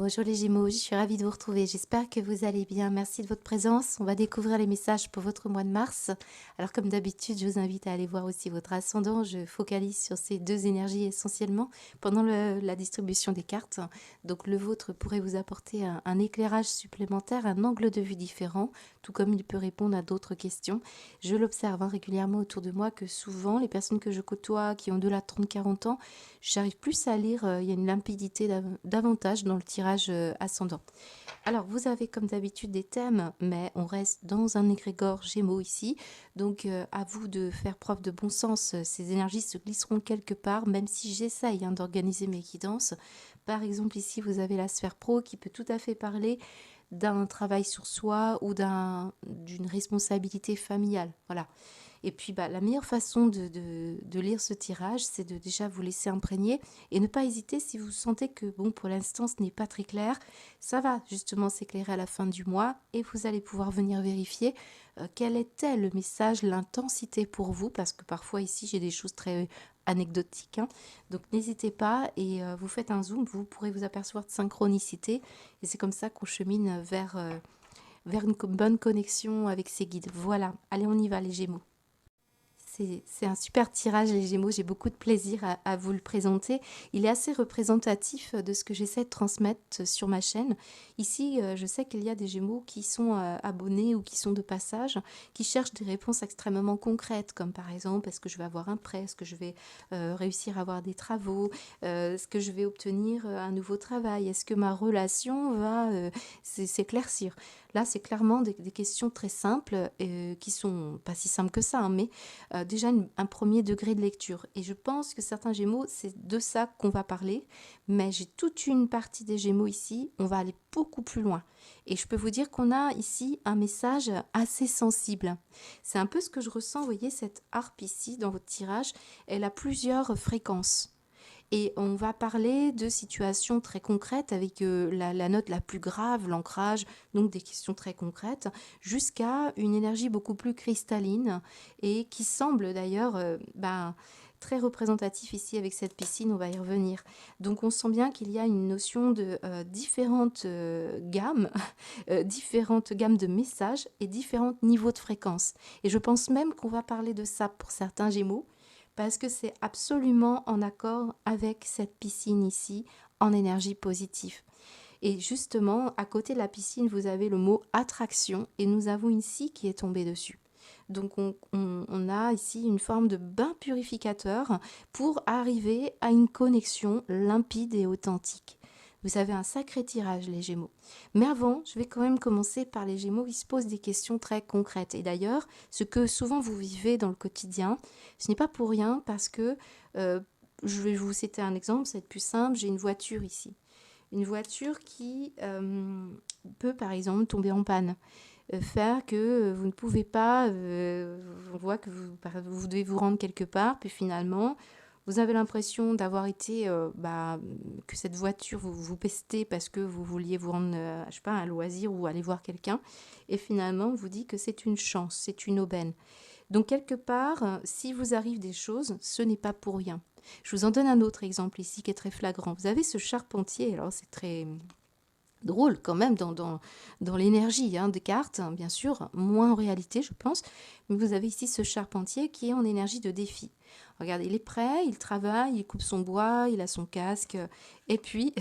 Bonjour les Gémeaux, je suis ravie de vous retrouver. J'espère que vous allez bien. Merci de votre présence. On va découvrir les messages pour votre mois de mars. Alors comme d'habitude, je vous invite à aller voir aussi votre ascendant. Je focalise sur ces deux énergies essentiellement pendant la distribution des cartes. Donc le vôtre pourrait vous apporter un éclairage supplémentaire, un angle de vue différent, tout comme il peut répondre à d'autres questions. Je l'observe régulièrement autour de moi que souvent les personnes que je côtoie qui ont de la 30-40 ans, j'arrive plus à lire, il y a une limpidité davantage dans le tirage ascendant. Alors, vous avez comme d'habitude des thèmes, mais on reste dans un égrégore Gémeaux ici. Donc, à vous de faire preuve de bon sens. Ces énergies se glisseront quelque part, même si j'essaye d'organiser mes guidances. Par exemple, ici, vous avez la sphère pro qui peut tout à fait parler d'un travail sur soi ou d'une responsabilité familiale. Voilà. Et puis, la meilleure façon de lire ce tirage, c'est de déjà vous laisser imprégner et ne pas hésiter si vous sentez que, bon, pour l'instant, ce n'est pas très clair. Ça va justement s'éclairer à la fin du mois et vous allez pouvoir venir vérifier quel était le message, l'intensité pour vous, parce que parfois ici, j'ai des choses très anecdotiques. Donc, n'hésitez pas et vous faites un zoom, vous pourrez vous apercevoir de synchronicité et c'est comme ça qu'on chemine vers une bonne connexion avec ses guides. Voilà, allez, on y va les Gémeaux. C'est un super tirage, les Gémeaux. J'ai beaucoup de plaisir à vous le présenter. Il est assez représentatif de ce que j'essaie de transmettre sur ma chaîne. Ici, je sais qu'il y a des Gémeaux qui sont abonnés ou qui sont de passage, qui cherchent des réponses extrêmement concrètes, comme par exemple, est-ce que je vais avoir un prêt, est-ce que je vais réussir à avoir des travaux, est-ce que je vais obtenir un nouveau travail, est-ce que ma relation va s'éclaircir. Là, c'est clairement des questions très simples, qui sont pas si simples que ça, mais déjà un premier degré de lecture. Et je pense que certains Gémeaux, c'est de ça qu'on va parler, mais j'ai toute une partie des Gémeaux ici, on va aller beaucoup plus loin. Et je peux vous dire qu'on a ici un message assez sensible. C'est un peu ce que je ressens, vous voyez, cette harpe ici dans votre tirage, elle a plusieurs fréquences. Et on va parler de situations très concrètes avec la note la plus grave, l'ancrage, donc des questions très concrètes, jusqu'à une énergie beaucoup plus cristalline et qui semble d'ailleurs très représentatif ici avec cette piscine, on va y revenir. Donc on sent bien qu'il y a une notion de différentes gammes, différentes gammes de messages et différents niveaux de fréquence. Et je pense même qu'on va parler de ça pour certains Gémeaux, parce que c'est absolument en accord avec cette piscine ici, en énergie positive. Et justement, à côté de la piscine, vous avez le mot attraction, et nous avons une scie qui est tombée dessus. Donc on a ici une forme de bain purificateur pour arriver à une connexion limpide et authentique. Vous avez un sacré tirage, les Gémeaux. Mais avant, je vais quand même commencer par les Gémeaux qui se posent des questions très concrètes. Et d'ailleurs, ce que souvent vous vivez dans le quotidien, ce n'est pas pour rien parce que, je vais vous citer un exemple, ça va être plus simple, j'ai une voiture ici. Une voiture qui peut par exemple tomber en panne, faire que vous ne pouvez pas, on voit que vous devez vous rendre quelque part, puis finalement, vous avez l'impression d'avoir été, que cette voiture vous pestez parce que vous vouliez vous rendre, je sais pas, un loisir ou aller voir quelqu'un, et finalement, on vous dit que c'est une chance, c'est une aubaine. Donc quelque part, si vous arrive des choses, ce n'est pas pour rien. Je vous en donne un autre exemple ici qui est très flagrant. Vous avez ce charpentier, alors c'est très drôle quand même dans l'énergie des cartes, bien sûr, moins en réalité je pense, mais vous avez ici ce charpentier qui est en énergie de défi. Regardez, il est prêt, il travaille, il coupe son bois, il a son casque, et puis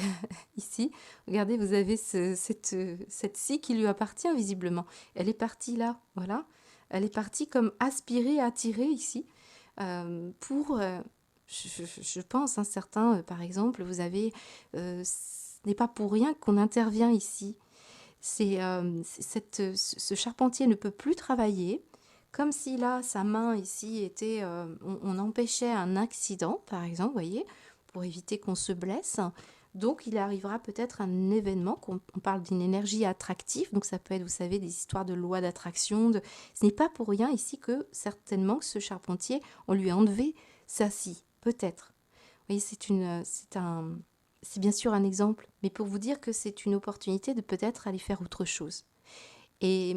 ici, regardez, vous avez cette scie qui lui appartient visiblement. Elle est partie là, voilà. Elle est partie comme aspirer, attirer ici, pour, je pense, certains, par exemple, vous avez, ce n'est pas pour rien qu'on intervient ici. Ce charpentier ne peut plus travailler, comme si là, sa main ici était, on empêchait un accident, par exemple, vous voyez, pour éviter qu'on se blesse. Donc, il arrivera peut-être un événement, on parle d'une énergie attractive, donc ça peut être, vous savez, des histoires de loi d'attraction. Ce n'est pas pour rien ici que, certainement, que ce charpentier, on lui a enlevé sa scie, peut-être. Vous voyez, c'est bien sûr un exemple, mais pour vous dire que c'est une opportunité de peut-être aller faire autre chose. Et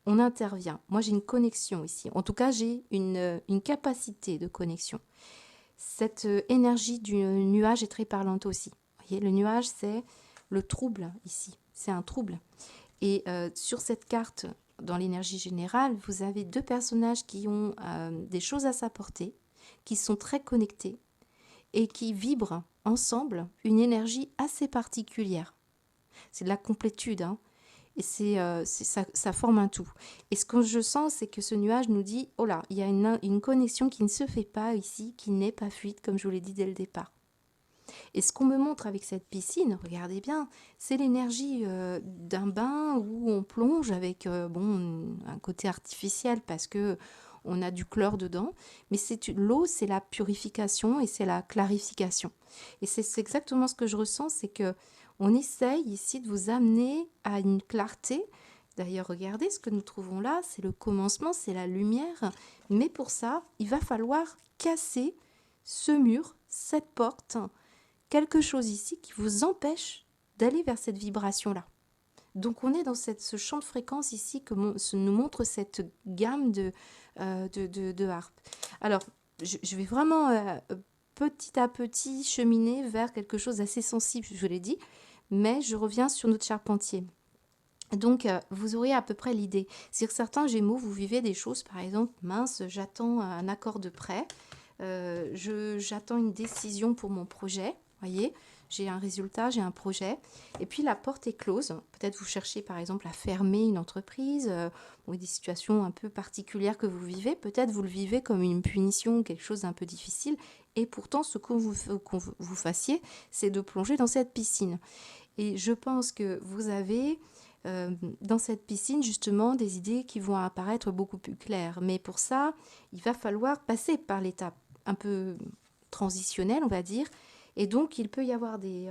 on intervient. Moi, j'ai une connexion ici. En tout cas, j'ai une capacité de connexion. Cette énergie du nuage est très parlante aussi. Vous voyez, le nuage, c'est le trouble ici. C'est un trouble. Et sur cette carte, dans l'énergie générale, vous avez deux personnages qui ont des choses à s'apporter, qui sont très connectés et qui vibrent ensemble une énergie assez particulière. C'est de la complétude, hein. Et ça forme un tout. Et ce que je sens, c'est que ce nuage nous dit, oh là, il y a une connexion qui ne se fait pas ici, qui n'est pas fluide, comme je vous l'ai dit dès le départ. Et ce qu'on me montre avec cette piscine, regardez bien, c'est l'énergie d'un bain où on plonge avec un côté artificiel parce que on a du chlore dedans, mais l'eau, c'est la purification et c'est la clarification. Et c'est exactement ce que je ressens, c'est que on essaye ici de vous amener à une clarté. D'ailleurs, regardez ce que nous trouvons là, c'est le commencement, c'est la lumière. Mais pour ça, il va falloir casser ce mur, cette porte, quelque chose ici qui vous empêche d'aller vers cette vibration-là. Donc on est dans ce champ de fréquence ici que nous montre cette gamme de harpe. Alors, je vais vraiment petit à petit cheminer vers quelque chose d'assez sensible, je vous l'ai dit, mais je reviens sur notre charpentier. Donc, vous aurez à peu près l'idée. C'est que certains Gémeaux, vous vivez des choses, par exemple, mince, j'attends un accord de prêt, j'attends une décision pour mon projet, voyez, j'ai un résultat, j'ai un projet, et puis la porte est close. Peut-être vous cherchez, par exemple, à fermer une entreprise, ou des situations un peu particulières que vous vivez. Peut-être vous le vivez comme une punition, quelque chose d'un peu difficile, et pourtant, ce que vous fassiez, c'est de plonger dans cette piscine. Et je pense que vous avez dans cette piscine justement des idées qui vont apparaître beaucoup plus claires. Mais pour ça, il va falloir passer par l'étape un peu transitionnelle, on va dire. Et donc, il peut y avoir des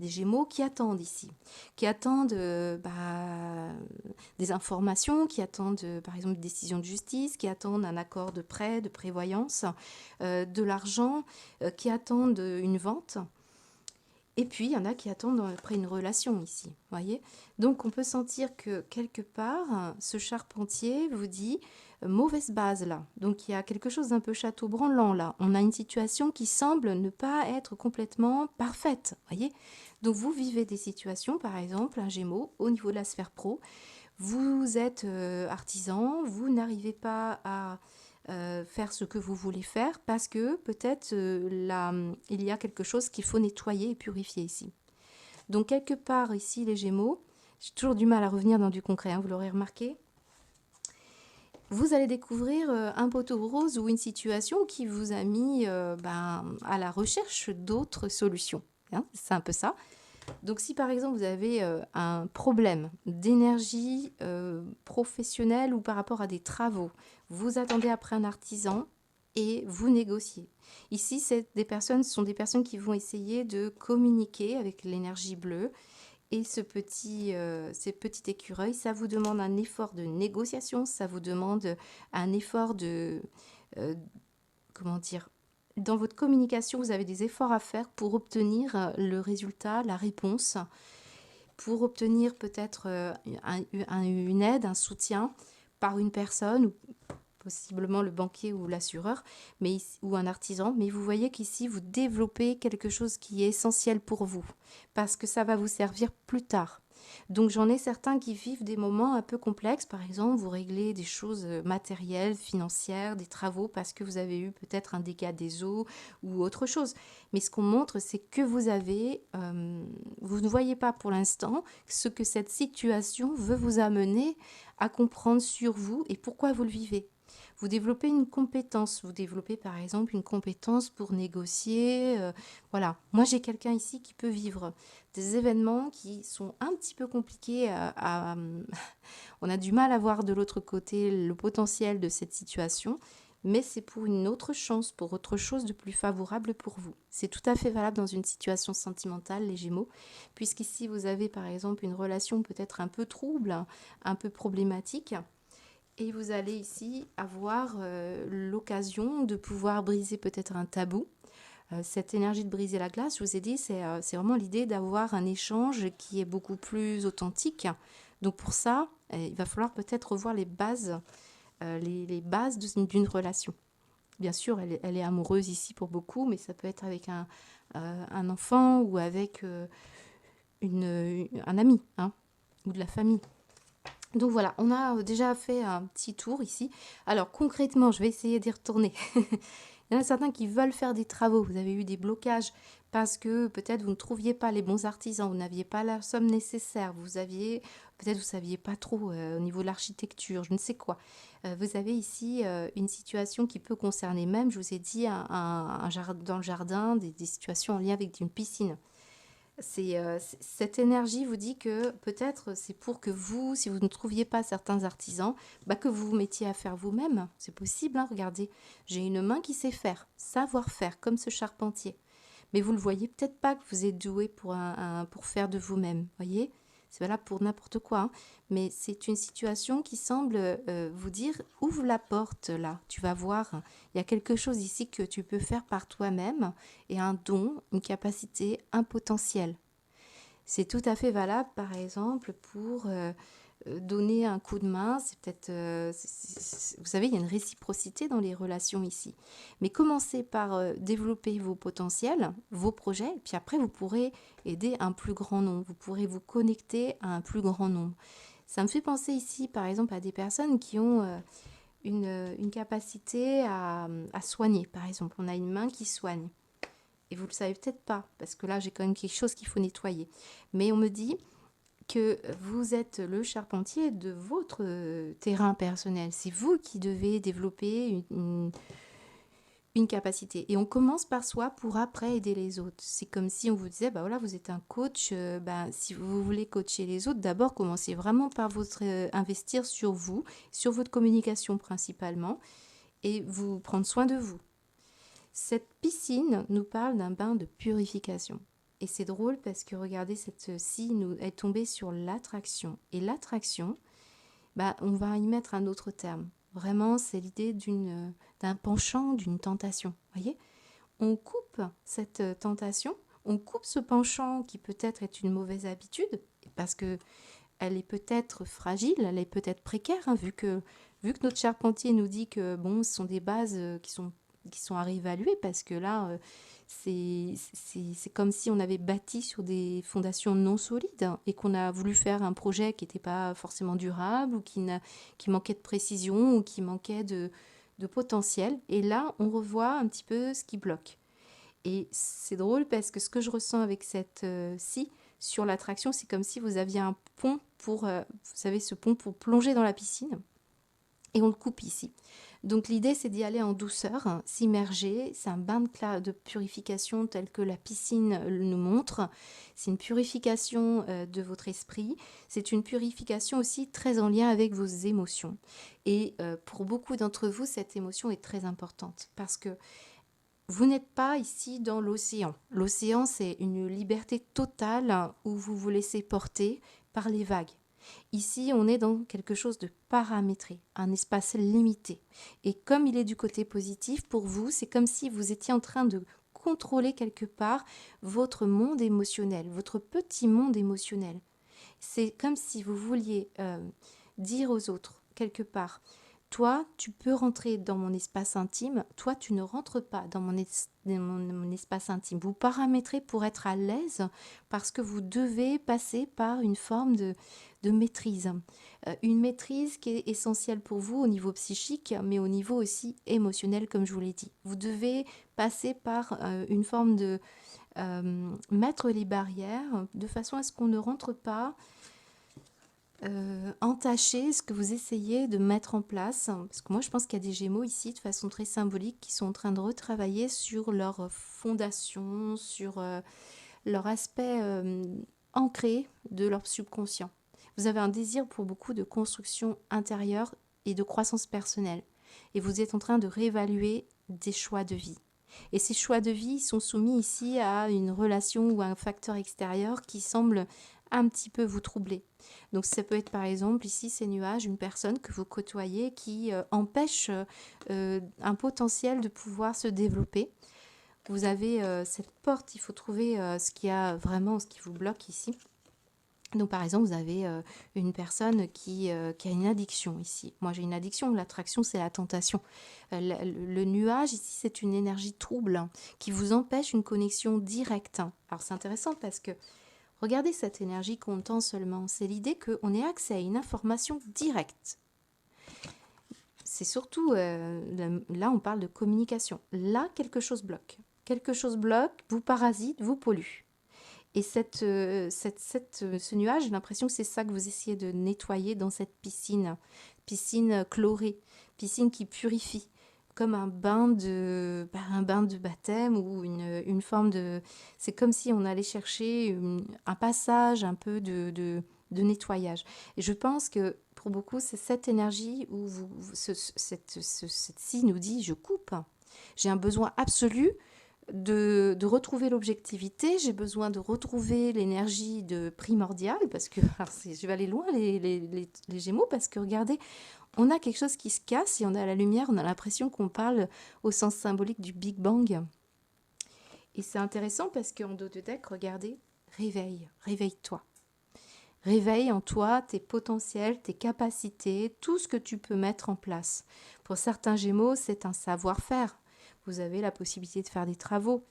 Gémeaux qui attendent ici, qui attendent des informations, qui attendent par exemple une décision de justice, qui attendent un accord de prêt, de prévoyance, de l'argent, qui attendent une vente. Et puis, il y en a qui attendent après une relation ici, voyez. Donc, on peut sentir que quelque part, ce charpentier vous dit mauvaise base là. Donc, il y a quelque chose d'un peu château branlant là. On a une situation qui semble ne pas être complètement parfaite, voyez. Donc, vous vivez des situations, par exemple, un Gémeaux, au niveau de la sphère pro. Vous êtes artisan, vous n'arrivez pas à faire ce que vous voulez faire parce que peut-être il y a quelque chose qu'il faut nettoyer et purifier ici. Donc quelque part ici les Gémeaux, j'ai toujours du mal à revenir dans du concret, hein, vous l'aurez remarqué. Vous allez découvrir un poteau rose ou une situation qui vous a mis à la recherche d'autres solutions. Hein, c'est un peu ça. Donc si par exemple vous avez un problème d'énergie professionnelle ou par rapport à des travaux, vous attendez après un artisan et vous négociez. Ici, ce sont des personnes qui vont essayer de communiquer avec l'énergie bleue. Et ces petits écureuils, ça vous demande un effort de négociation, ça vous demande un effort de, comment dire, dans votre communication, vous avez des efforts à faire pour obtenir le résultat, la réponse, pour obtenir peut-être une aide, un soutien par une personne, ou possiblement le banquier ou l'assureur, ou un artisan. Mais vous voyez qu'ici, vous développez quelque chose qui est essentiel pour vous, parce que ça va vous servir plus tard. Donc j'en ai certains qui vivent des moments un peu complexes. Par exemple, vous réglez des choses matérielles, financières, des travaux parce que vous avez eu peut-être un dégât des eaux ou autre chose. Mais ce qu'on montre, c'est que vous ne voyez pas pour l'instant ce que cette situation veut vous amener à comprendre sur vous et pourquoi vous le vivez. Vous développez une compétence. Vous développez par exemple une compétence pour négocier. Voilà. Moi, j'ai quelqu'un ici qui peut vivre des événements qui sont un petit peu compliqués on a du mal à voir de l'autre côté le potentiel de cette situation, mais c'est pour une autre chance, pour autre chose de plus favorable pour vous. C'est tout à fait valable dans une situation sentimentale, les Gémeaux, puisqu'ici vous avez par exemple une relation peut-être un peu trouble, un peu problématique, et vous allez ici avoir l'occasion de pouvoir briser peut-être un tabou. Cette énergie de briser la glace, je vous ai dit, c'est vraiment l'idée d'avoir un échange qui est beaucoup plus authentique. Donc pour ça, il va falloir peut-être revoir les bases, les bases d'une relation. Bien sûr, elle est amoureuse ici pour beaucoup, mais ça peut être avec un enfant ou avec un ami, hein, ou de la famille. Donc voilà, on a déjà fait un petit tour ici. Alors concrètement, je vais essayer d'y retourner. Il y en a certains qui veulent faire des travaux. Vous avez eu des blocages parce que peut-être vous ne trouviez pas les bons artisans, vous n'aviez pas la somme nécessaire, peut-être vous saviez pas trop au niveau de l'architecture, je ne sais quoi. Vous avez ici une situation qui peut concerner même, je vous ai dit, dans le jardin, des situations en lien avec une piscine. Cette énergie vous dit que peut-être c'est pour que vous, si vous ne trouviez pas certains artisans, bah, que vous vous mettiez à faire vous-même. C'est possible, hein, regardez. J'ai une main qui sait faire, savoir faire, comme ce charpentier. Mais vous ne le voyez peut-être pas que vous êtes doué pour faire de vous-même, voyez? C'est valable pour n'importe quoi, hein. Mais c'est une situation qui semble vous dire, ouvre la porte là, tu vas voir, il y a quelque chose ici que tu peux faire par toi-même et un don, une capacité, un potentiel. C'est tout à fait valable, par exemple, pour donner un coup de main. C'est peut-être, vous savez, il y a une réciprocité dans les relations ici. Mais commencez par développer vos potentiels, vos projets, et puis après, vous pourrez aider un plus grand nombre. Vous pourrez vous connecter à un plus grand nombre. Ça me fait penser ici, par exemple, à des personnes qui ont une capacité à soigner, par exemple. On a une main qui soigne. Et vous ne le savez peut-être pas, parce que là, j'ai quand même quelque chose qu'il faut nettoyer. Mais on me dit que vous êtes le charpentier de votre terrain personnel. C'est vous qui devez développer une capacité. Et on commence par soi pour après aider les autres. C'est comme si on vous disait, bah voilà, vous êtes un coach, bah, si vous voulez coacher les autres, d'abord commencez vraiment par investir sur vous, sur votre communication principalement, et vous prendre soin de vous. Cette piscine nous parle d'un bain de purification. Et c'est drôle parce que regardez, cette scie nous est tombée sur l'attraction. Et l'attraction, bah, on va y mettre un autre terme. Vraiment, c'est l'idée d'un penchant, d'une tentation. Voyez, on coupe cette tentation, on coupe ce penchant qui peut-être est une mauvaise habitude, parce que elle est peut-être fragile, elle est peut-être précaire, hein, vu que notre charpentier nous dit que bon, ce sont des bases qui sont à réévaluer, parce que là, c'est comme si on avait bâti sur des fondations non solides, hein, et qu'on a voulu faire un projet qui n'était pas forcément durable, ou qui manquait de précision, ou qui manquait de potentiel. Et là, on revoit un petit peu ce qui bloque. Et c'est drôle parce que ce que je ressens avec cette scie sur l'attraction, c'est comme si vous aviez un pont vous savez, ce pont pour plonger dans la piscine. Et on le coupe ici. Donc l'idée, c'est d'y aller en douceur, hein, s'immerger. C'est un bain de purification tel que la piscine nous montre. C'est une purification de votre esprit. C'est une purification aussi très en lien avec vos émotions. Et pour beaucoup d'entre vous, cette émotion est très importante parce que vous n'êtes pas ici dans l'océan. L'océan, c'est une liberté totale où vous vous laissez porter par les vagues. Ici, on est dans quelque chose de paramétré, un espace limité. Et comme il est du côté positif, pour vous, c'est comme si vous étiez en train de contrôler quelque part votre monde émotionnel, votre petit monde émotionnel. C'est comme si vous vouliez dire aux autres, quelque part, toi, tu peux rentrer dans mon espace intime, toi, tu ne rentres pas dans mon espace intime. Vous paramétrez pour être à l'aise parce que vous devez passer par une forme de maîtrise. Une maîtrise qui est essentielle pour vous au niveau psychique, mais au niveau aussi émotionnel, comme je vous l'ai dit. Vous devez passer par une forme de mettre les barrières de façon à ce qu'on ne rentre pas entacher ce que vous essayez de mettre en place. Parce que moi, je pense qu'il y a des Gémeaux ici, de façon très symbolique, qui sont en train de retravailler sur leur fondation, sur leur aspect ancré de leur subconscient. Vous avez un désir pour beaucoup de construction intérieure et de croissance personnelle. Et vous êtes en train de réévaluer des choix de vie. Et ces choix de vie sont soumis ici à une relation ou à un facteur extérieur qui semble un petit peu vous troubler. Donc ça peut être par exemple ici ces nuages, une personne que vous côtoyez qui empêche un potentiel de pouvoir se développer. Vous avez cette porte, il faut trouver ce qui vous bloque ici. Donc par exemple, vous avez une personne qui a une addiction ici. Moi j'ai une addiction, l'attraction c'est la tentation. Le nuage ici c'est une énergie trouble, hein, qui vous empêche une connexion directe. Alors c'est intéressant parce que Regardez cette énergie comptant seulement. C'est l'idée qu'on ait accès à une information directe. C'est surtout, là on parle de communication. Là, quelque chose bloque. Quelque chose bloque, vous parasite, vous pollue. Et ce nuage, j'ai l'impression que c'est ça que vous essayez de nettoyer dans cette piscine. Piscine chlorée, piscine qui purifie. Comme un bain de baptême ou une forme de... C'est comme si on allait chercher un passage un peu de nettoyage. Et je pense que pour beaucoup, c'est cette énergie où cette scie nous dit, je coupe. J'ai un besoin absolu de retrouver l'objectivité, j'ai besoin de retrouver l'énergie de primordiale, parce que alors je vais aller loin les Gémeaux, parce que regardez, on a quelque chose qui se casse et on a la lumière, on a l'impression qu'on parle au sens symbolique du Big Bang. Et c'est intéressant parce qu'en dos de deck, regardez, réveille-toi. Réveille en toi tes potentiels, tes capacités, tout ce que tu peux mettre en place. Pour certains Gémeaux, c'est un savoir-faire. Vous avez la possibilité de faire des travaux.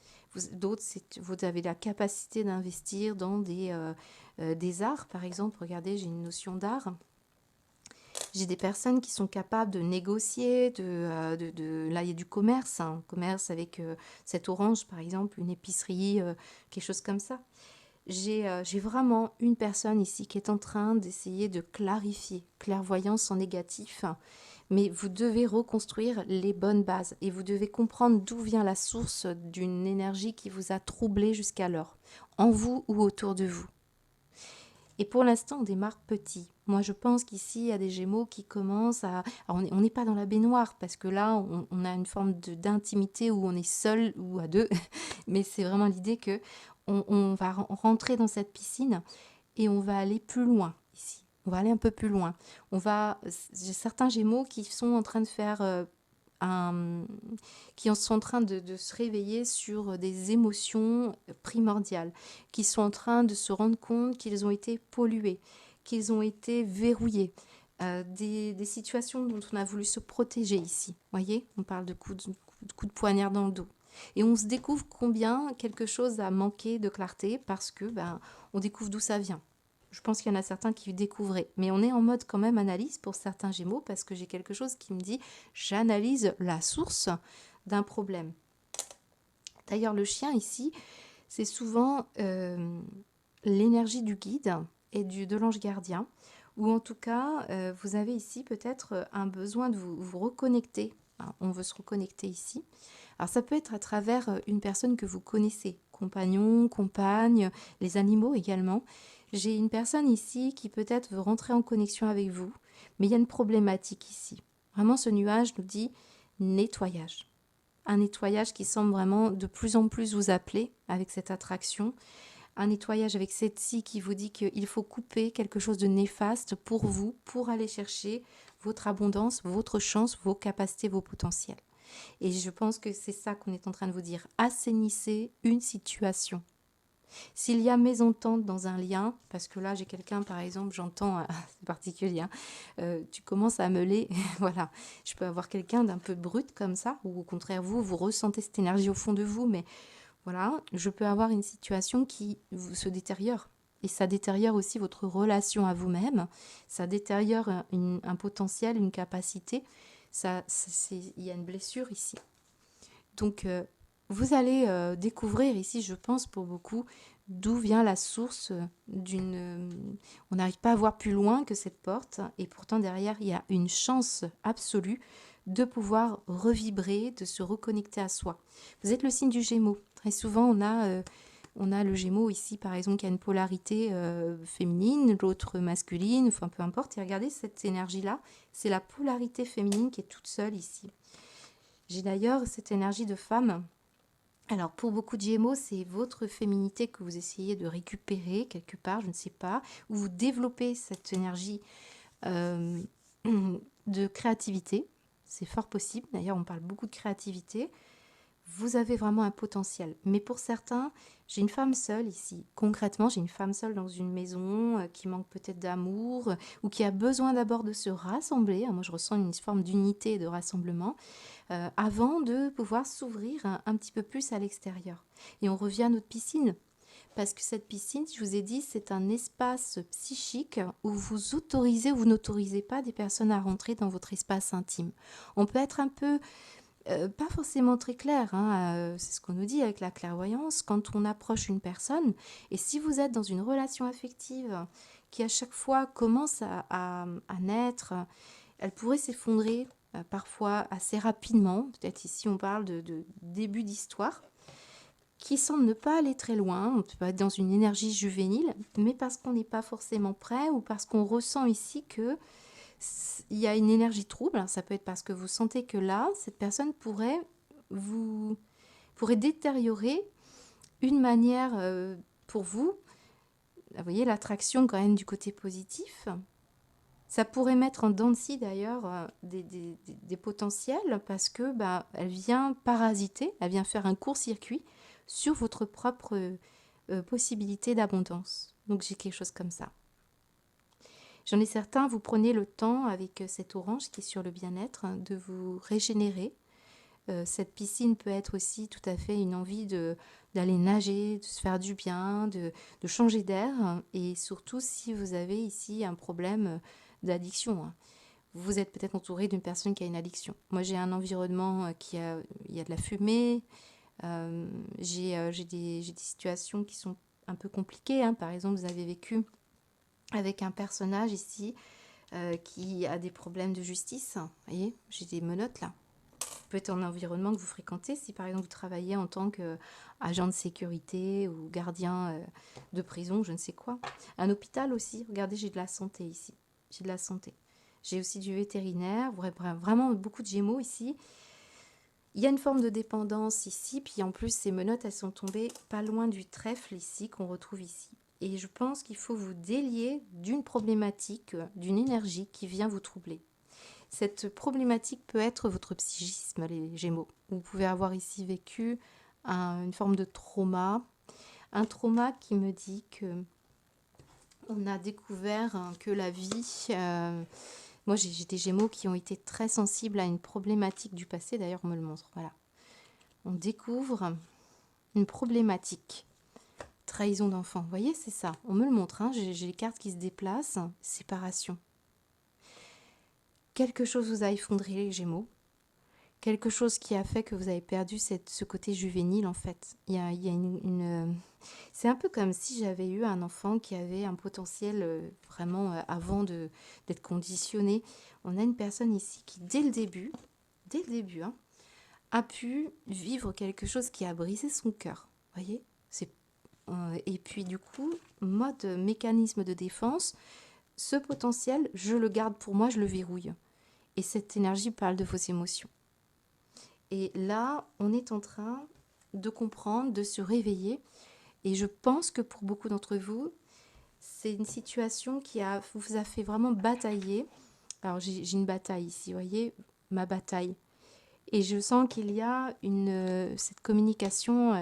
D'autres, vous avez la capacité d'investir dans des arts, par exemple. Regardez, j'ai une notion d'art. J'ai des personnes qui sont capables de négocier, là il y a du commerce, commerce avec cette orange, par exemple, une épicerie, quelque chose comme ça. J'ai vraiment une personne ici qui est en train d'essayer de clarifier, clairvoyance en négatif, mais vous devez reconstruire les bonnes bases et vous devez comprendre d'où vient la source d'une énergie qui vous a troublé jusqu'alors, en vous ou autour de vous. Et pour l'instant, on démarre petit. Moi, je pense qu'ici, il y a des Gémeaux qui commencent à... Alors, on n'est pas dans la baignoire, parce que là, on a une forme d'intimité où on est seul ou à deux. Mais c'est vraiment l'idée que on va rentrer dans cette piscine et on va aller plus loin ici. On va aller un peu plus loin. J'ai certains Gémeaux qui sont en train de faire... qui sont en train de se réveiller sur des émotions primordiales, qui sont en train de se rendre compte qu'ils ont été pollués, qu'ils ont été verrouillés, des situations dont on a voulu se protéger ici. Voyez, on parle de coups de poignard dans le dos. Et on se découvre combien quelque chose a manqué de clarté parce que on découvre d'où ça vient. Je pense qu'il y en a certains qui découvraient. Mais on est en mode quand même analyse pour certains Gémeaux parce que j'ai quelque chose qui me dit j'analyse la source d'un problème. D'ailleurs, le chien ici, c'est souvent l'énergie du guide et de l'ange gardien. Ou en tout cas, vous avez ici peut-être un besoin de vous reconnecter. On veut se reconnecter ici. Alors ça peut être à travers une personne que vous connaissez, compagnon, compagne, les animaux également. J'ai une personne ici qui peut-être veut rentrer en connexion avec vous, mais il y a une problématique ici. Vraiment, ce nuage nous dit nettoyage. Un nettoyage qui semble vraiment de plus en plus vous appeler avec cette attraction. Un nettoyage avec cette scie qui vous dit qu'il faut couper quelque chose de néfaste pour vous, pour aller chercher votre abondance, votre chance, vos capacités, vos potentiels. Et je pense que c'est ça qu'on est en train de vous dire. Assainissez une situation. S'il y a mésentente dans un lien, parce que là j'ai quelqu'un par exemple, j'entends, c'est particulier, tu commences à meuler, voilà, je peux avoir quelqu'un d'un peu brut comme ça, ou au contraire vous ressentez cette énergie au fond de vous, mais voilà, je peux avoir une situation qui se détériore. Et ça détériore aussi votre relation à vous-même, ça détériore un potentiel, une capacité, il y a une blessure ici. Donc, vous allez découvrir ici, je pense pour beaucoup, d'où vient la source d'une... On n'arrive pas à voir plus loin que cette porte, et pourtant derrière, il y a une chance absolue de pouvoir revibrer, de se reconnecter à soi. Vous êtes le signe du Gémeaux. Très souvent, on a le Gémeaux ici, par exemple, qui a une polarité féminine, l'autre masculine, enfin peu importe. Et regardez cette énergie-là, c'est la polarité féminine qui est toute seule ici. J'ai d'ailleurs cette énergie de femme. Alors pour beaucoup de Gémeaux, c'est votre féminité que vous essayez de récupérer quelque part, je ne sais pas, ou vous développez cette énergie de créativité. C'est fort possible, d'ailleurs on parle beaucoup de créativité. Vous avez vraiment un potentiel. Mais pour certains, j'ai une femme seule ici. Concrètement, j'ai une femme seule dans une maison qui manque peut-être d'amour ou qui a besoin d'abord de se rassembler. Moi, je ressens une forme d'unité et de rassemblement avant de pouvoir s'ouvrir un petit peu plus à l'extérieur. Et on revient à notre piscine. Parce que cette piscine, je vous ai dit, c'est un espace psychique où vous autorisez ou vous n'autorisez pas des personnes à rentrer dans votre espace intime. On peut être un peu, pas forcément très clair, hein, c'est ce qu'on nous dit avec la clairvoyance, quand on approche une personne, et si vous êtes dans une relation affective qui à chaque fois commence à naître, elle pourrait s'effondrer parfois assez rapidement, peut-être ici on parle de début d'histoire, qui semble ne pas aller très loin, on peut être dans une énergie juvénile, mais parce qu'on n'est pas forcément prêt ou parce qu'on ressent ici que il y a une énergie trouble. Ça peut être parce que vous sentez que là, cette personne vous pourrait détériorer une manière pour vous. Vous voyez l'attraction quand même du côté positif. Ça pourrait mettre en dents de scie d'ailleurs des potentiels parce que elle vient parasiter, elle vient faire un court-circuit sur votre propre possibilité d'abondance. Donc j'ai quelque chose comme ça. J'en ai certains, vous prenez le temps avec cette orange qui est sur le bien-être de vous régénérer. Cette piscine peut être aussi tout à fait une envie d'aller nager, de se faire du bien, de changer d'air. Et surtout si vous avez ici un problème d'addiction, hein. Vous êtes peut-être entouré d'une personne qui a une addiction. Moi j'ai un environnement il y a de la fumée, j'ai des situations qui sont un peu compliquées, hein. Par exemple, vous avez vécu avec un personnage ici qui a des problèmes de justice. Vous voyez, j'ai des menottes là. Peut-être un environnement que vous fréquentez, si par exemple vous travaillez en tant qu'agent de sécurité ou gardien de prison, je ne sais quoi. Un hôpital aussi, regardez, j'ai de la santé ici. J'ai de la santé. J'ai aussi du vétérinaire, vraiment beaucoup de Gémeaux ici. Il y a une forme de dépendance ici, puis en plus ces menottes, elles sont tombées pas loin du trèfle ici, qu'on retrouve ici. Et je pense qu'il faut vous délier d'une problématique, d'une énergie qui vient vous troubler. Cette problématique peut être votre psychisme, les Gémeaux. Vous pouvez avoir ici vécu une forme de trauma, un trauma qui me dit que on a découvert que la vie... moi, j'ai des Gémeaux qui ont été très sensibles à une problématique du passé. D'ailleurs, on me le montre. Voilà. On découvre une problématique. Trahison d'enfant. Vous voyez, c'est ça. On me le montre. Hein. J'ai les cartes qui se déplacent. Séparation. Quelque chose vous a effondré, les Gémeaux. Quelque chose qui a fait que vous avez perdu ce côté juvénile, en fait. Il y a c'est un peu comme si j'avais eu un enfant qui avait un potentiel vraiment avant d'être conditionné. On a une personne ici qui, dès le début, hein, a pu vivre quelque chose qui a brisé son cœur. Vous voyez, et puis du coup, mode mécanisme de défense, ce potentiel, je le garde pour moi, je le verrouille. Et cette énergie parle de vos émotions. Et là, on est en train de comprendre, de se réveiller. Et je pense que pour beaucoup d'entre vous, c'est une situation qui vous a fait vraiment batailler. Alors, j'ai une bataille ici, vous voyez, ma bataille. Et je sens qu'il y a cette communication,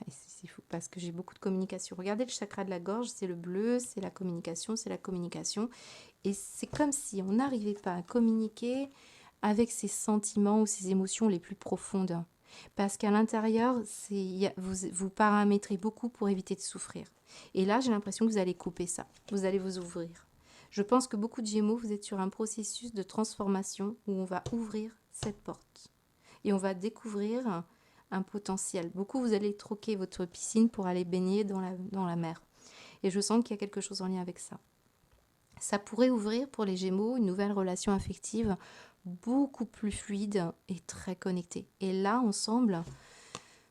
c'est fou parce que j'ai beaucoup de communication. Regardez le chakra de la gorge, c'est le bleu, c'est la communication, c'est la communication. Et c'est comme si on n'arrivait pas à communiquer avec ses sentiments ou ses émotions les plus profondes. Parce qu'à l'intérieur, vous paramétrez beaucoup pour éviter de souffrir. Et là, j'ai l'impression que vous allez couper ça. Vous allez vous ouvrir. Je pense que beaucoup de Gémeaux, vous êtes sur un processus de transformation où on va ouvrir cette porte. Et on va découvrir un potentiel. Beaucoup, vous allez troquer votre piscine pour aller baigner dans la mer. Et je sens qu'il y a quelque chose en lien avec ça. Ça pourrait ouvrir pour les Gémeaux une nouvelle relation affective beaucoup plus fluide et très connectée. Et là, ensemble,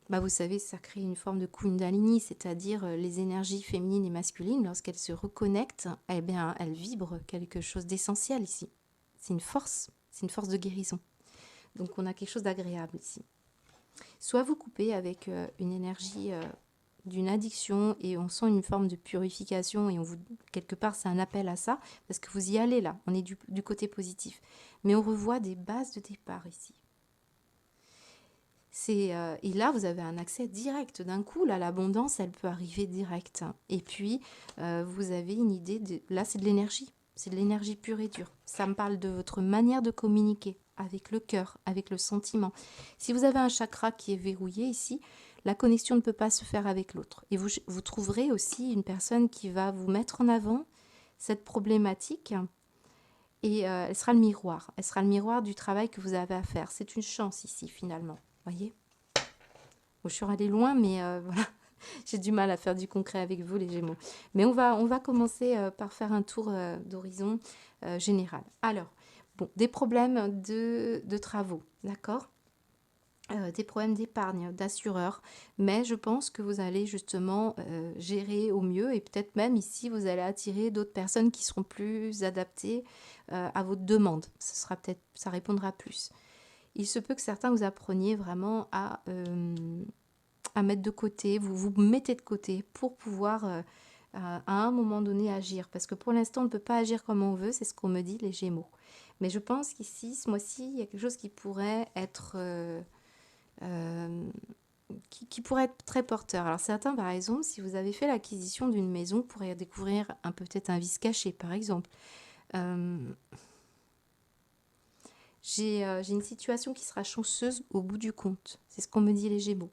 vous savez, ça crée une forme de Kundalini, c'est-à-dire les énergies féminines et masculines, lorsqu'elles se reconnectent, eh bien, elles vibrent quelque chose d'essentiel ici. C'est une force de guérison. Donc, on a quelque chose d'agréable ici. Soit vous coupez avec une énergie d'une addiction et on sent une forme de purification et quelque part c'est un appel à ça parce que vous y allez là, on est du côté positif, mais on revoit des bases de départ ici. Et là vous avez un accès direct d'un coup, là l'abondance elle peut arriver direct et puis vous avez une idée là c'est de l'énergie pure et dure. Ça me parle de votre manière de communiquer avec le cœur, avec le sentiment. Si vous avez un chakra qui est verrouillé ici, la connexion ne peut pas se faire avec l'autre. Et vous trouverez aussi une personne qui va vous mettre en avant cette problématique et elle sera le miroir. Elle sera le miroir du travail que vous avez à faire. C'est une chance ici finalement, voyez. Bon, je suis allée loin, mais voilà, j'ai du mal à faire du concret avec vous les Gémeaux. Mais on va commencer par faire un tour d'horizon général. Alors, bon, des problèmes de travaux, d'accord, des problèmes d'épargne, d'assureur, mais je pense que vous allez justement gérer au mieux et peut-être même ici vous allez attirer d'autres personnes qui seront plus adaptées à votre demande. Ce sera peut-être, ça répondra plus. Il se peut que certains vous appreniez vraiment à mettre de côté, vous mettez de côté pour pouvoir à un moment donné agir. Parce que pour l'instant, on ne peut pas agir comme on veut, c'est ce qu'on me dit les Gémeaux. Mais je pense qu'ici, ce mois-ci, il y a quelque chose qui pourrait être qui pourrait être très porteur. Alors certains, par exemple, si vous avez fait l'acquisition d'une maison, vous pourrez découvrir peut-être un vice caché, par exemple. Euh, j'ai une situation qui sera chanceuse au bout du compte. C'est ce qu'on me dit les Gémeaux.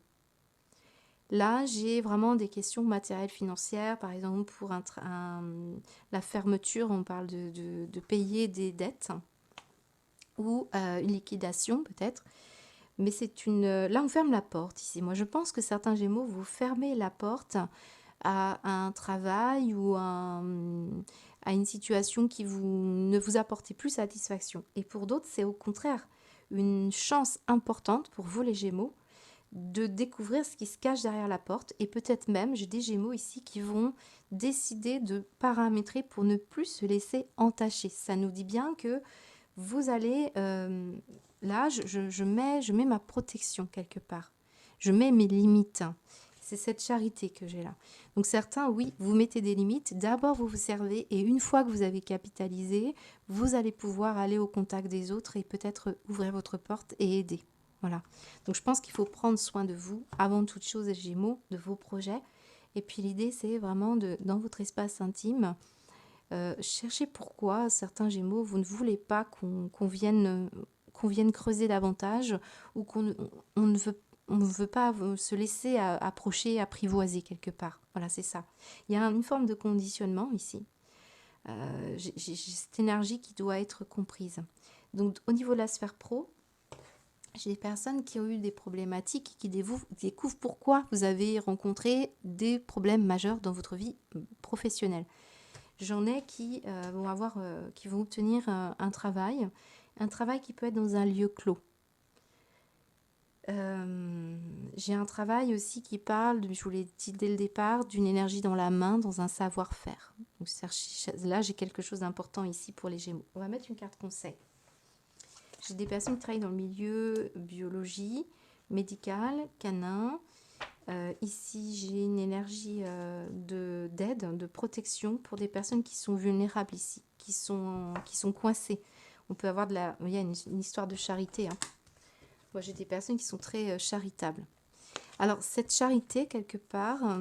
Là, j'ai vraiment des questions matérielles financières, par exemple pour la fermeture, on parle de payer des dettes ou une liquidation peut-être. Mais là, on ferme la porte ici. Moi, je pense que certains Gémeaux, vous fermez la porte à un travail ou à une situation qui ne vous apporte plus satisfaction. Et pour d'autres, c'est au contraire une chance importante pour vous les Gémeaux de découvrir ce qui se cache derrière la porte. Et peut-être même, j'ai des Gémeaux ici qui vont décider de paramétrer pour ne plus se laisser entacher. Ça nous dit bien que vous allez... là, je mets ma protection quelque part. Je mets mes limites. C'est cette charité que j'ai là. Donc certains, oui, vous mettez des limites. D'abord, vous vous servez et une fois que vous avez capitalisé, vous allez pouvoir aller au contact des autres et peut-être ouvrir votre porte et aider. Voilà. Donc je pense qu'il faut prendre soin de vous avant toute chose, les Gémeaux, de vos projets. Et puis l'idée, c'est vraiment dans votre espace intime, cherchez pourquoi certains Gémeaux, vous ne voulez pas qu'on vienne creuser davantage ou on ne veut pas se laisser approcher, apprivoiser quelque part. Voilà, c'est ça. Il y a une forme de conditionnement ici. J'ai cette énergie qui doit être comprise. Donc, au niveau de la sphère pro, j'ai des personnes qui ont eu des problématiques, qui découvrent pourquoi vous avez rencontré des problèmes majeurs dans votre vie professionnelle. J'en ai qui vont obtenir un travail qui peut être dans un lieu clos. J'ai un travail aussi qui parle, je vous l'ai dit dès le départ, d'une énergie dans la main, dans un savoir-faire. Donc là, j'ai quelque chose d'important ici pour les Gémeaux. On va mettre une carte conseil. J'ai des personnes qui travaillent dans le milieu biologie, médical, canin. Ici, j'ai une énergie d'aide, de protection pour des personnes qui sont vulnérables ici, qui sont coincées. On peut avoir il y a une histoire de charité. Hein. Moi, j'ai des personnes qui sont très charitables. Alors, cette charité, quelque part,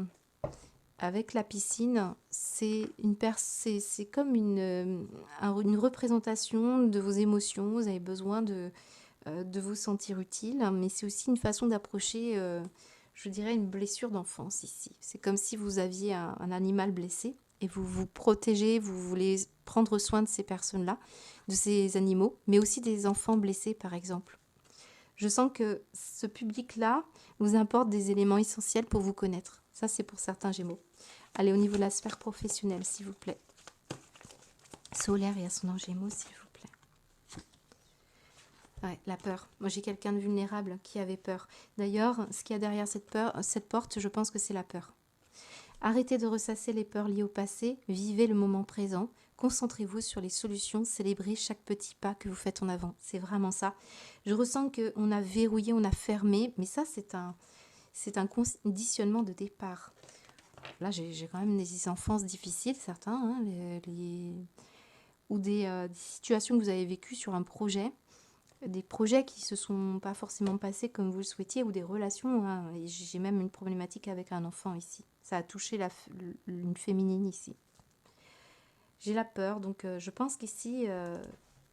avec la piscine, c'est comme une représentation de vos émotions. Vous avez besoin de vous sentir utile, mais c'est aussi une façon d'approcher, je dirais, une blessure d'enfance ici. C'est comme si vous aviez un animal blessé et vous vous protégez, vous voulez prendre soin de ces personnes-là, de ces animaux, mais aussi des enfants blessés, par exemple. Je sens que ce public-là vous apporte des éléments essentiels pour vous connaître. Ça, c'est pour certains Gémeaux. Allez, au niveau de la sphère professionnelle, s'il vous plaît. Solaire et ascendant Gémeaux, s'il vous plaît. Ouais, la peur. Moi, j'ai quelqu'un de vulnérable qui avait peur. D'ailleurs, ce qu'il y a derrière cette porte, je pense que c'est la peur. Arrêtez de ressasser les peurs liées au passé, vivez le moment présent, concentrez-vous sur les solutions, célébrez chaque petit pas que vous faites en avant. C'est vraiment ça. Je ressens qu'on a verrouillé, on a fermé, mais ça, c'est un conditionnement de départ. Là, j'ai quand même des enfances difficiles, certains, hein, ou des situations que vous avez vécues sur un projet, des projets qui se sont pas forcément passés comme vous le souhaitiez, ou des relations. Hein, et j'ai même une problématique avec un enfant ici. Ça a touché une féminine ici. J'ai la peur, donc je pense qu'ici,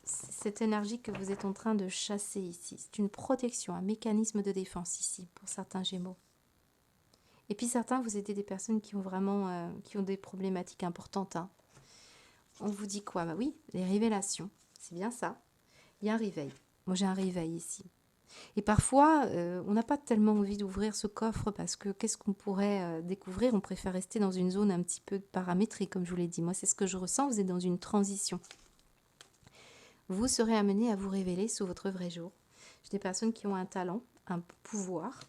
cette énergie que vous êtes en train de chasser ici, c'est une protection, un mécanisme de défense ici, pour certains Gémeaux. Et puis certains, vous aidez des personnes qui ont vraiment qui ont des problématiques importantes, hein. On vous dit quoi? Bah oui, les révélations, c'est bien ça. Il y a un réveil. Moi, j'ai un réveil ici. Et parfois, on n'a pas tellement envie d'ouvrir ce coffre parce que qu'est-ce qu'on pourrait découvrir? On préfère rester dans une zone un petit peu paramétrée, comme je vous l'ai dit. Moi, c'est ce que je ressens. Vous êtes dans une transition. Vous serez amené à vous révéler sous votre vrai jour. J'ai des personnes qui ont un talent, un pouvoir.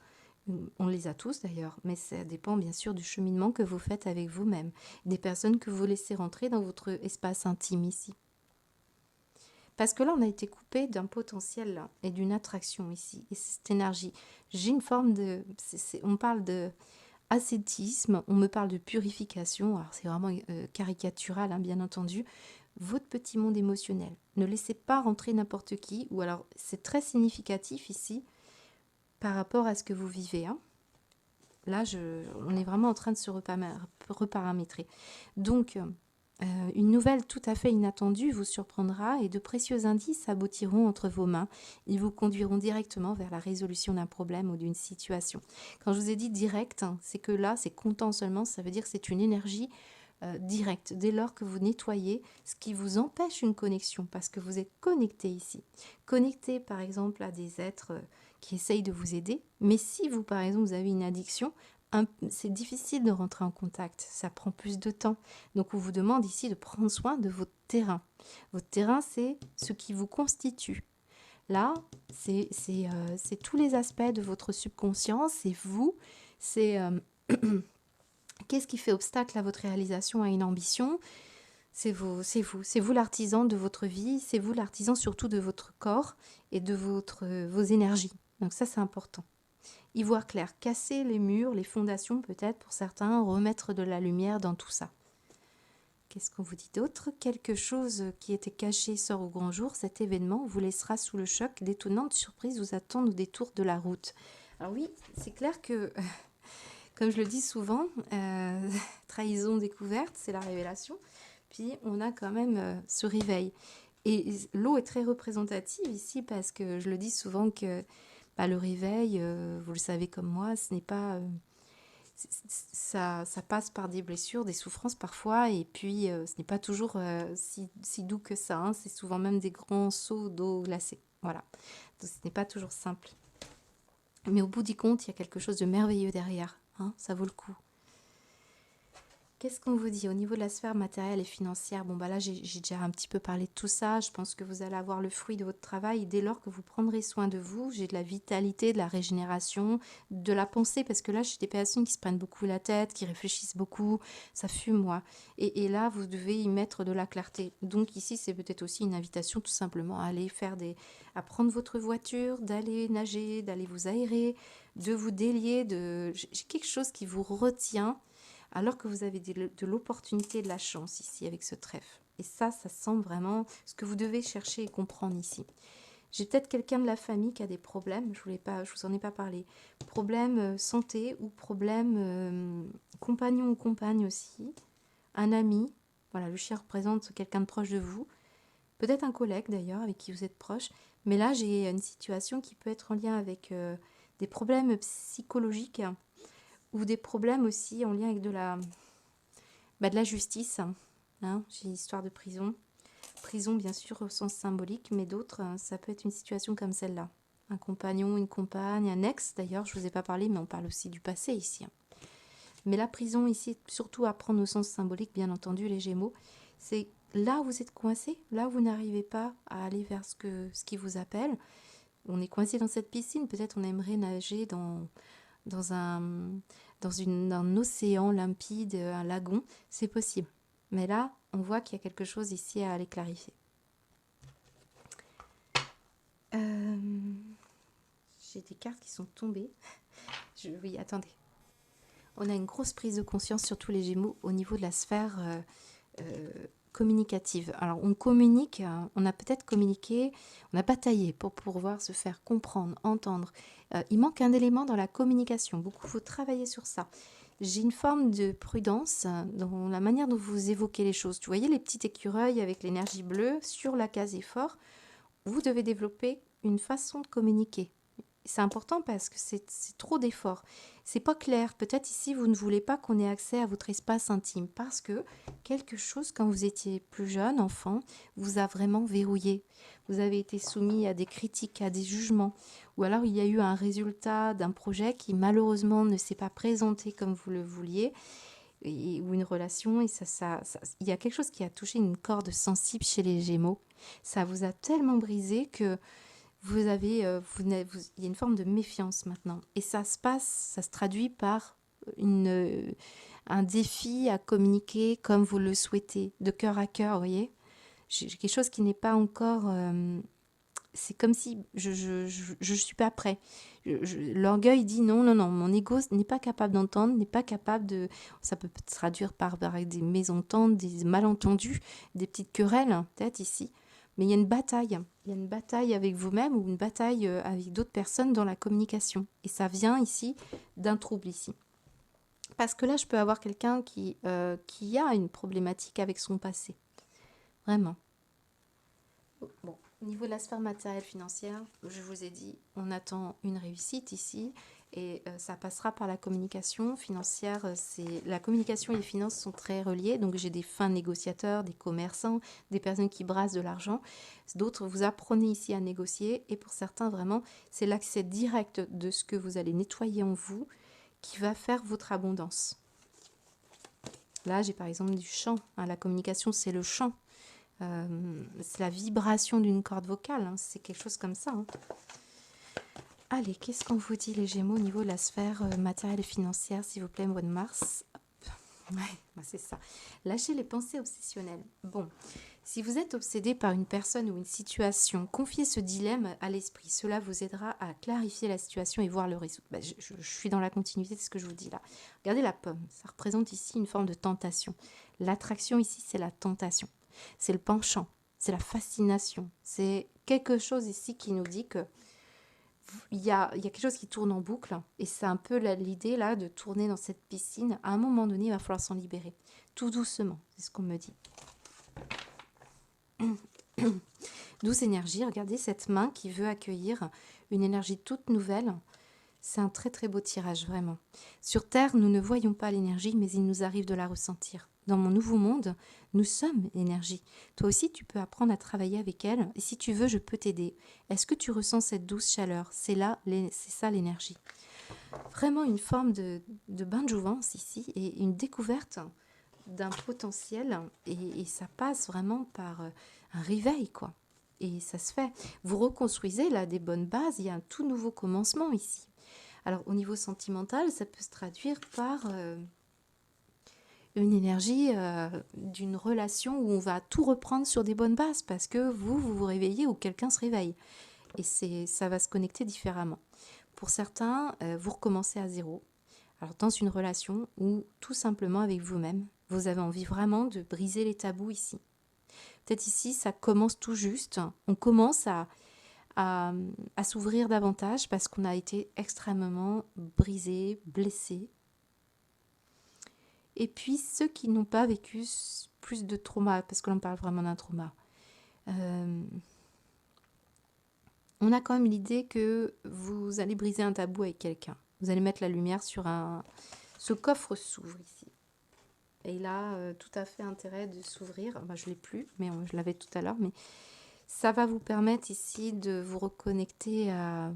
On les a tous d'ailleurs, mais ça dépend bien sûr du cheminement que vous faites avec vous-même. Des personnes que vous laissez rentrer dans votre espace intime ici. Parce que là, on a été coupé d'un potentiel là, et d'une attraction ici. Et cette énergie, j'ai une forme de... on parle de ascétisme, on me parle de purification. Alors c'est vraiment caricatural, hein, bien entendu. Votre petit monde émotionnel. Ne laissez pas rentrer n'importe qui. Ou alors, c'est très significatif ici par rapport à ce que vous vivez. Hein. Là, on est vraiment en train de se reparamétrer. Donc... une nouvelle tout à fait inattendue vous surprendra et de précieux indices aboutiront entre vos mains. Ils vous conduiront directement vers la résolution d'un problème ou d'une situation. Quand je vous ai dit direct, hein, c'est que là, c'est comptant seulement, ça veut dire que c'est une énergie directe. Dès lors que vous nettoyez ce qui vous empêche une connexion, parce que vous êtes connecté ici. Connecté par exemple à des êtres qui essayent de vous aider, mais si vous par exemple vous avez une addiction, c'est difficile de rentrer en contact, ça prend plus de temps. Donc on vous demande ici de prendre soin de votre terrain. Votre terrain, c'est ce qui vous constitue. Là, c'est tous les aspects de votre subconscient, c'est vous, c'est qu'est-ce qui fait obstacle à votre réalisation, à une ambition. C'est vous l'artisan de votre vie, c'est vous l'artisan surtout de votre corps et de vos énergies. Donc ça, c'est important. Y voir clair, casser les murs, les fondations peut-être pour certains, remettre de la lumière dans tout ça. Qu'est-ce qu'on vous dit d'autre? Quelque chose qui était caché sort au grand jour. Cet événement vous laissera sous le choc. D'étonnantes surprises vous attendent au détour de la route. Alors oui, c'est clair que, comme je le dis souvent, trahison découverte, c'est la révélation. Puis on a quand même ce réveil. Et l'eau est très représentative ici parce que je le dis souvent que le réveil, vous le savez comme moi, ce n'est pas... ça passe par des blessures, des souffrances parfois, et puis ce n'est pas toujours si doux que ça. Hein. C'est souvent même des grands seaux d'eau glacée. Voilà. Donc ce n'est pas toujours simple. Mais au bout du compte, il y a quelque chose de merveilleux derrière. Hein. Ça vaut le coup. Qu'est-ce qu'on vous dit au niveau de la sphère matérielle et financière? Bon, là, j'ai déjà un petit peu parlé de tout ça. Je pense que vous allez avoir le fruit de votre travail dès lors que vous prendrez soin de vous. J'ai de la vitalité, de la régénération, de la pensée, parce que là, j'ai des personnes qui se prennent beaucoup la tête, qui réfléchissent beaucoup. Ça fume, moi. Et là, vous devez y mettre de la clarté. Donc ici, c'est peut-être aussi une invitation tout simplement à aller à prendre votre voiture, d'aller nager, d'aller vous aérer, de vous délier. J'ai quelque chose qui vous retient alors que vous avez de l'opportunité et de la chance ici avec ce trèfle. Et ça sent vraiment ce que vous devez chercher et comprendre ici. J'ai peut-être quelqu'un de la famille qui a des problèmes, je vous en ai pas parlé. Problème santé ou problème compagnon ou compagne aussi. Un ami, voilà, le chien représente quelqu'un de proche de vous. Peut-être un collègue d'ailleurs avec qui vous êtes proche. Mais là, j'ai une situation qui peut être en lien avec des problèmes psychologiques ou des problèmes aussi en lien avec de la justice. Hein. J'ai l'histoire de prison. Prison, bien sûr, au sens symbolique, mais d'autres, ça peut être une situation comme celle-là. Un compagnon, une compagne, un ex, d'ailleurs, je ne vous ai pas parlé, mais on parle aussi du passé ici. Mais la prison ici, surtout à prendre au sens symbolique, bien entendu, les Gémeaux, c'est là où vous êtes coincé, là où vous n'arrivez pas à aller vers ce qui vous appelle. On est coincé dans cette piscine, peut-être on aimerait nager dans un océan limpide, un lagon, c'est possible. Mais là, on voit qu'il y a quelque chose ici à aller clarifier. J'ai des cartes qui sont tombées. Oui, attendez. On a une grosse prise de conscience sur tous les Gémeaux au niveau de la sphère communicative. Alors, on communique, on a peut-être communiqué, on a bataillé pour pouvoir se faire comprendre, entendre. Il manque un élément dans la communication. Beaucoup, il faut travailler sur ça. J'ai une forme de prudence dans la manière dont vous évoquez les choses. Tu voyez les petits écureuils avec l'énergie bleue sur la case effort. Vous devez développer une façon de communiquer, C'est important parce que c'est trop d'efforts. C'est pas clair. Peut-être ici, vous ne voulez pas qu'on ait accès à votre espace intime parce que quelque chose, quand vous étiez plus jeune, enfant, vous a vraiment verrouillé. Vous avez été soumis à des critiques, à des jugements. Ou alors, il y a eu un résultat d'un projet qui, malheureusement, ne s'est pas présenté comme vous le vouliez. Ou une relation, et il y a quelque chose qui a touché une corde sensible chez les Gémeaux. Ça vous a tellement brisé que il y a une forme de méfiance maintenant. Et ça se traduit par un défi à communiquer comme vous le souhaitez, de cœur à cœur, vous voyez. J'ai quelque chose qui n'est pas encore... c'est comme si je suis pas prêt. L'orgueil dit non, non, non, mon ego n'est pas capable d'entendre, n'est pas capable de... Ça peut se traduire par des mésententes, des malentendus, des petites querelles, hein, peut-être ici. Mais il y a une bataille. Il y a une bataille avec vous-même ou une bataille avec d'autres personnes dans la communication. Et ça vient ici d'un trouble ici. Parce que là, je peux avoir quelqu'un qui a une problématique avec son passé. Vraiment. Bon, au niveau de la sphère matérielle financière, je vous ai dit, on attend une réussite ici et ça passera par la communication financière. La communication et les finances sont très reliées, donc j'ai des fins négociateurs, des commerçants, des personnes qui brassent de l'argent. D'autres, vous apprenez ici à négocier et pour certains, vraiment, c'est l'accès direct de ce que vous allez nettoyer en vous qui va faire votre abondance. Là, j'ai par exemple du chant. Hein, la communication, c'est le chant. C'est la vibration d'une corde vocale, hein, c'est quelque chose comme ça. Hein. Allez, qu'est-ce qu'on vous dit les Gémeaux au niveau de la sphère matérielle et financière, s'il vous plaît, mois de mars? Ouais, bah c'est ça. Lâchez les pensées obsessionnelles. Bon, si vous êtes obsédé par une personne ou une situation, confiez ce dilemme à l'esprit. Cela vous aidera à clarifier la situation et voir le résoudre. Bah, je suis dans la continuité de ce que je vous dis là. Regardez la pomme, ça représente ici une forme de tentation. L'attraction ici, c'est la tentation. C'est le penchant, c'est la fascination. C'est quelque chose ici qui nous dit que il y a quelque chose qui tourne en boucle. Et c'est un peu l'idée là de tourner dans cette piscine. À un moment donné, il va falloir s'en libérer. Tout doucement, c'est ce qu'on me dit. Douce énergie, regardez cette main qui veut accueillir une énergie toute nouvelle. C'est un très très beau tirage, vraiment. Sur Terre, nous ne voyons pas l'énergie, mais il nous arrive de la ressentir. Dans mon nouveau monde, nous sommes énergie. Toi aussi, tu peux apprendre à travailler avec elle. Et si tu veux, je peux t'aider. Est-ce que tu ressens cette douce chaleur? C'est ça l'énergie. Vraiment une forme de bain de jouvence ici et une découverte d'un potentiel. Et ça passe vraiment par un réveil, quoi. Et ça se fait. Vous reconstruisez là des bonnes bases. Il y a un tout nouveau commencement ici. Alors, au niveau sentimental, ça peut se traduire par une énergie d'une relation où on va tout reprendre sur des bonnes bases parce que vous réveillez ou quelqu'un se réveille. Et ça va se connecter différemment. Pour certains, vous recommencez à zéro. Alors, dans une relation ou tout simplement avec vous-même, vous avez envie vraiment de briser les tabous ici. Peut-être ici, ça commence tout juste. On commence à s'ouvrir davantage parce qu'on a été extrêmement brisé, blessé. Et puis ceux qui n'ont pas vécu plus de trauma, parce que l'on parle vraiment d'un trauma, on a quand même l'idée que vous allez briser un tabou avec quelqu'un. Vous allez mettre la lumière sur ce coffre s'ouvre ici. Et il a tout à fait intérêt de s'ouvrir. Bah, je ne l'ai plus, mais je l'avais tout à l'heure. Mais ça va vous permettre ici de vous reconnecter à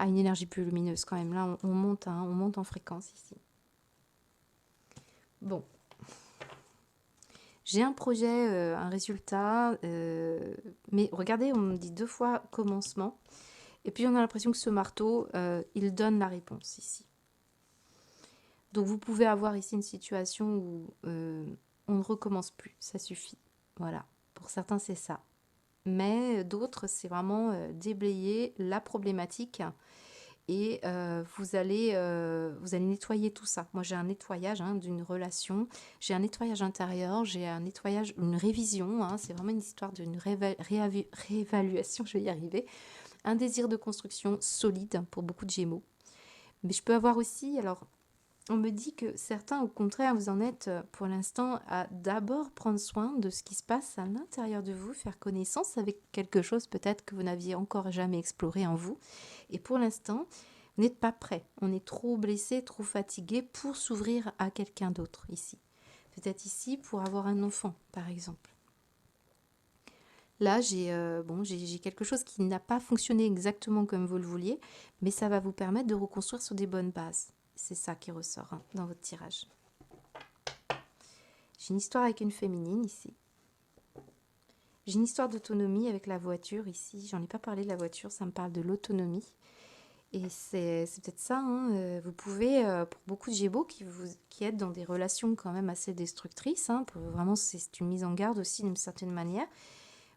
une énergie plus lumineuse quand même. Là, on monte en fréquence ici. Bon. J'ai un projet, un résultat, mais regardez, on me dit 2 fois commencement. Et puis on a l'impression que ce marteau, il donne la réponse ici. Donc vous pouvez avoir ici une situation où on ne recommence plus, ça suffit. Voilà, pour certains c'est ça. Mais d'autres, c'est vraiment déblayer la problématique et vous allez nettoyer tout ça. Moi, j'ai un nettoyage d'une relation, j'ai un nettoyage intérieur, j'ai un nettoyage, une révision. C'est vraiment une histoire d'une réévaluation, je vais y arriver. Un désir de construction solide pour beaucoup de Gémeaux. Mais je peux avoir aussi, alors, On me dit que certains, au contraire, vous en êtes pour l'instant à d'abord prendre soin de ce qui se passe à l'intérieur de vous, faire connaissance avec quelque chose peut-être que vous n'aviez encore jamais exploré en vous. Et pour l'instant, vous n'êtes pas prêt. On est trop blessé, trop fatigué pour s'ouvrir à quelqu'un d'autre ici. Peut-être ici pour avoir un enfant, par exemple. Là, j'ai quelque chose qui n'a pas fonctionné exactement comme vous le vouliez, mais ça va vous permettre de reconstruire sur des bonnes bases. C'est ça qui ressort dans votre tirage. J'ai une histoire avec une féminine ici. J'ai une histoire d'autonomie avec la voiture ici. J'en ai pas parlé de la voiture, ça me parle de l'autonomie. Et c'est peut-être ça, vous pouvez, pour beaucoup de Gémeaux qui êtes dans des relations quand même assez destructrices, vraiment c'est une mise en garde aussi d'une certaine manière.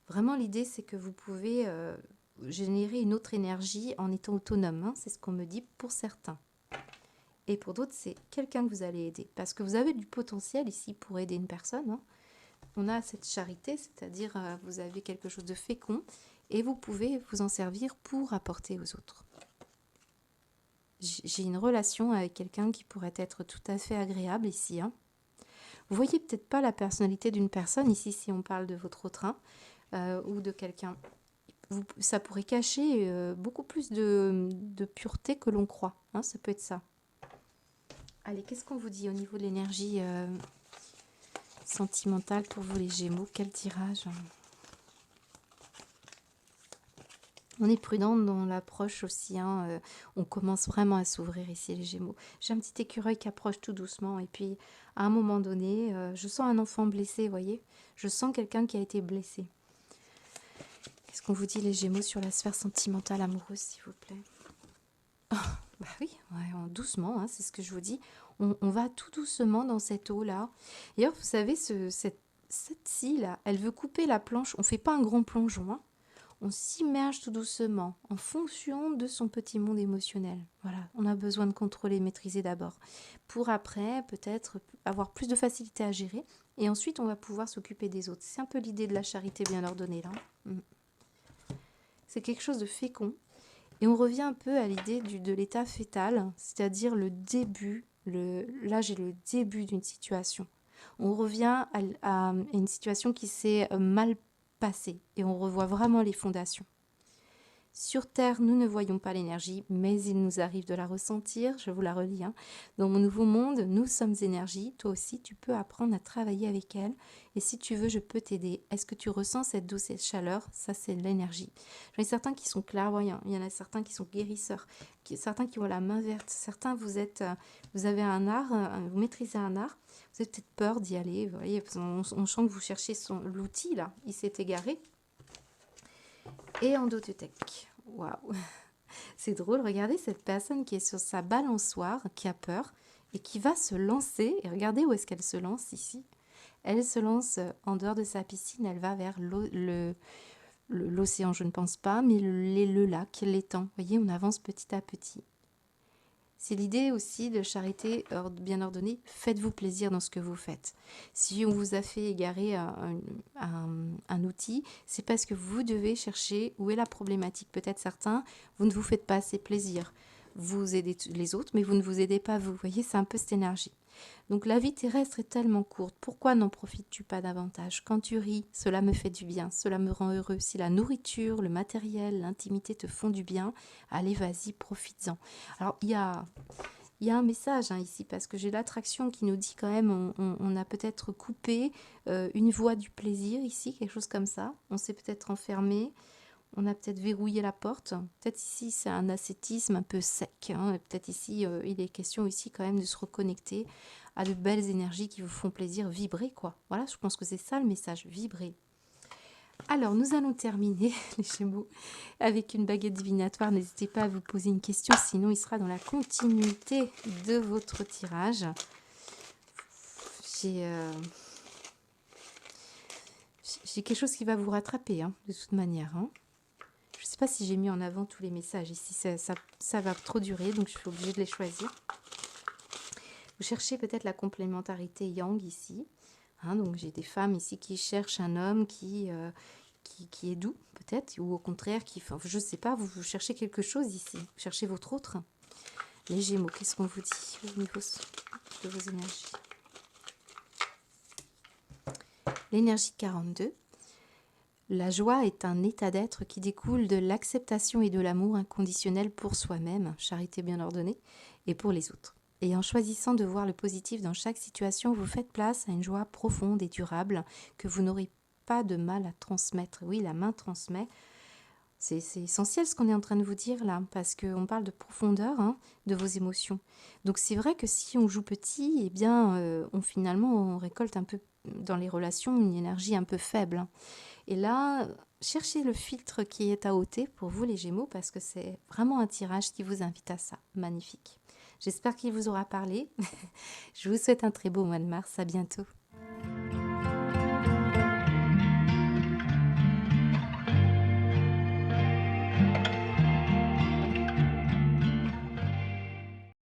Vraiment l'idée c'est que vous pouvez générer une autre énergie en étant autonome, c'est ce qu'on me dit pour certains. Et pour d'autres, c'est quelqu'un que vous allez aider. Parce que vous avez du potentiel ici pour aider une personne. On a cette charité, c'est-à-dire vous avez quelque chose de fécond et vous pouvez vous en servir pour apporter aux autres. J'ai une relation avec quelqu'un qui pourrait être tout à fait agréable ici. Vous voyez peut-être pas la personnalité d'une personne ici si on parle de votre autre ou de quelqu'un. Ça pourrait cacher beaucoup plus de pureté que l'on croit. Ça peut être ça. Allez, qu'est-ce qu'on vous dit au niveau de l'énergie sentimentale pour vous les Gémeaux? Quel tirage? On est prudent dans l'approche aussi. On commence vraiment à s'ouvrir ici les Gémeaux. J'ai un petit écureuil qui approche tout doucement. Et puis, à un moment donné, je sens un enfant blessé, vous voyez. Je sens quelqu'un qui a été blessé. Qu'est-ce qu'on vous dit les Gémeaux sur la sphère sentimentale amoureuse, s'il vous plaît? Bah oui, ouais, doucement, c'est ce que je vous dis. On va tout doucement dans cette eau-là. D'ailleurs, vous savez, cette scie-là, elle veut couper la planche. On ne fait pas un grand plongeon. On s'immerge tout doucement en fonction de son petit monde émotionnel. Voilà, on a besoin de contrôler, maîtriser d'abord. Pour après, peut-être avoir plus de facilité à gérer. Et ensuite, on va pouvoir s'occuper des autres. C'est un peu l'idée de la charité bien ordonnée, là. C'est quelque chose de fécond. Et on revient un peu à l'idée de l'état fœtal, c'est-à-dire le début, là j'ai le début d'une situation. On revient à une situation qui s'est mal passée et on revoit vraiment les fondations. Sur Terre, nous ne voyons pas l'énergie, mais il nous arrive de la ressentir. Je vous la relis. Dans mon nouveau monde, nous sommes énergie. Toi aussi, tu peux apprendre à travailler avec elle. Et si tu veux, je peux t'aider. Est-ce que tu ressens cette douce chaleur? Ça, c'est l'énergie. J'en ai certains qui sont clairvoyants. Il y en a certains qui sont guérisseurs. Certains qui ont la main verte. Certains, vous avez un art, vous maîtrisez un art. Vous avez peut-être peur d'y aller. Vous voyez, on sent que vous cherchez l'outil, là. Il s'est égaré. Et en Endotech. Waouh! C'est drôle, regardez cette personne qui est sur sa balançoire, qui a peur et qui va se lancer. Et regardez où est-ce qu'elle se lance ici. Elle se lance en dehors de sa piscine, elle va vers l'océan, je ne pense pas, mais le lac, l'étang. Vous voyez, on avance petit à petit. C'est l'idée aussi de charité bien ordonnée. Faites-vous plaisir dans ce que vous faites. Si on vous a fait égarer un outil, c'est parce que vous devez chercher où est la problématique. Peut-être certains, vous ne vous faites pas assez plaisir. Vous aidez les autres, mais vous ne vous aidez pas vous. Vous voyez, c'est un peu cette énergie. Donc la vie terrestre est tellement courte. Pourquoi n'en profites-tu pas davantage? Quand tu ris, cela me fait du bien, cela me rend heureux. Si la nourriture, le matériel, l'intimité te font du bien, allez, vas-y, profites-en. Alors il y a un message ici, parce que j'ai l'attraction qui nous dit quand même, on a peut-être coupé une voie du plaisir ici, quelque chose comme ça. On s'est peut-être enfermé. On a peut-être verrouillé la porte. Peut-être ici, c'est un ascétisme un peu sec. Peut-être ici, il est question ici quand même de se reconnecter à de belles énergies qui vous font plaisir, vibrer quoi. Voilà, je pense que c'est ça le message, vibrer. Alors, nous allons terminer, les Gémeaux, avec une baguette divinatoire. N'hésitez pas à vous poser une question, sinon il sera dans la continuité de votre tirage. J'ai quelque chose qui va vous rattraper, de toute manière. Je ne sais pas si j'ai mis en avant tous les messages ici, ça va trop durer, donc je suis obligée de les choisir. Vous cherchez peut-être la complémentarité yang ici. Donc j'ai des femmes ici qui cherchent un homme qui est doux, peut-être, ou au contraire, je ne sais pas, vous cherchez quelque chose ici, vous cherchez votre autre. Les Gémeaux, qu'est-ce qu'on vous dit au niveau de vos énergies? L'énergie 42. La joie est un état d'être qui découle de l'acceptation et de l'amour inconditionnel pour soi-même, charité bien ordonnée, et pour les autres. Et en choisissant de voir le positif dans chaque situation, vous faites place à une joie profonde et durable que vous n'aurez pas de mal à transmettre. Oui, la main transmet. C'est essentiel ce qu'on est en train de vous dire là, parce qu'on parle de profondeur de vos émotions. Donc c'est vrai que si on joue petit, eh bien, on récolte un peu dans les relations une énergie un peu faible. Et là, cherchez le filtre qui est à ôter pour vous les Gémeaux, parce que c'est vraiment un tirage qui vous invite à ça. Magnifique. J'espère qu'il vous aura parlé. Je vous souhaite un très beau mois de mars. À bientôt.